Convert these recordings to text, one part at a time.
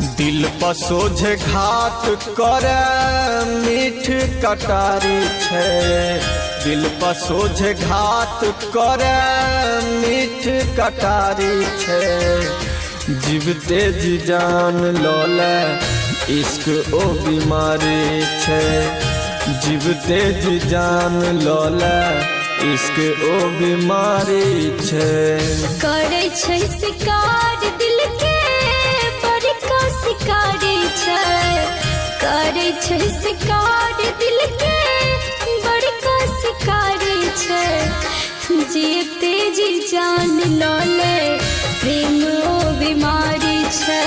दिल पर सोझे घात करे मीठ कटारी छे, दिल पर सोझे घात करे मीठ कटारी छे। जीवते जी जान लोले इश्क ओ बीमारी छे, जीवते जी जान लोले इश्क ओ बीमारी छे। करे छे शिकार दिल के बड़का शिकारी छे, करे छे शिकार दिल के बड़का शिकारी छे। जीते जी जान लोले प्रेम ओ बीमारी छे,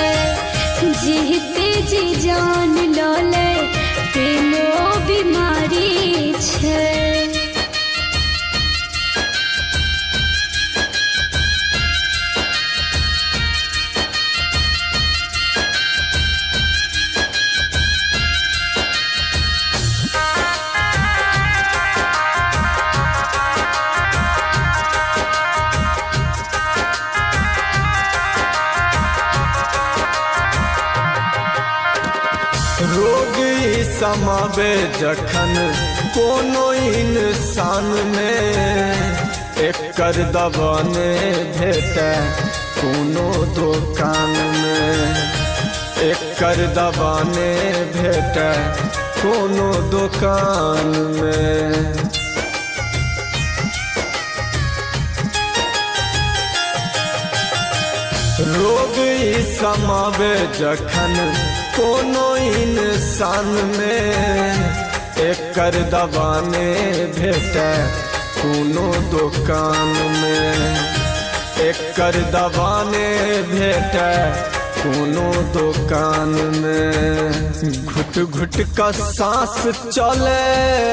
जीते जी जान लोले प्रेम ओ बीमारी छे। रोग समावे जखन कोनो इंसान में, एकर दवा ने भेटे कोनो दुकान में, एकर दवा ने भेटे कोनो दुकान में। रोग समावे जखन कोनो इंसान में, एकर दवा ने भेटे कोनो दुकान में, एकर दवा ने भेटे कोनो दुकान में। घुट घुट का सांस चले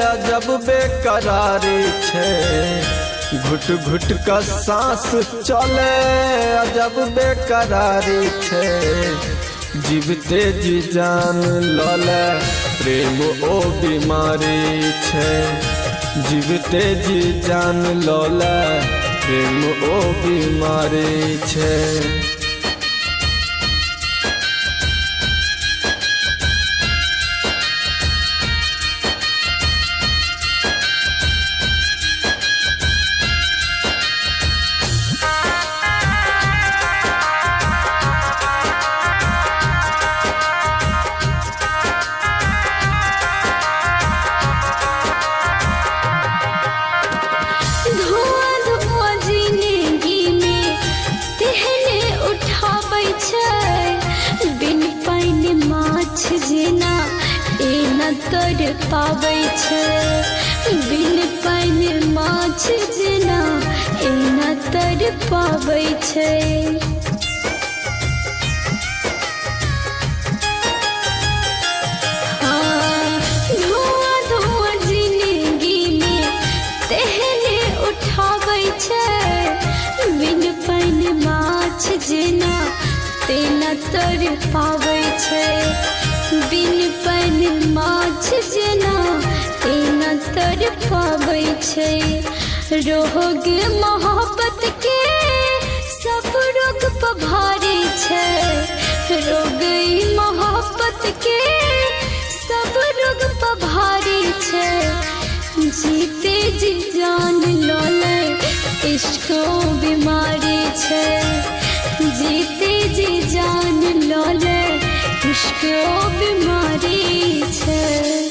अजब बेकरारी छे, घुट घुट का सांस चले अजब बेकरारी छे। जीवते जी जान लोले प्रेम ओ बीमारी छे, जीवते जी जान लोले प्रेम ओ बीमारी छे। जेना एना तर पाबै छे, बिन पानि माछ जेना एना तर पाबै छे। धुआं धुआं जिंदगी में तेहने उठाबै छे, बिन पानि माछ जेना तेना तर पाबै छे। बिन पानि माछ जेना एना तर पाबै छे। रोग मोहब्बत के सब रोग पर भारी छे, रोग मोहब्बत के सब रोग पर भारी छे। जीते जी जान लोले इश्क बीमारी छे, जीते जी जान लोले इश्क बीमारी छे।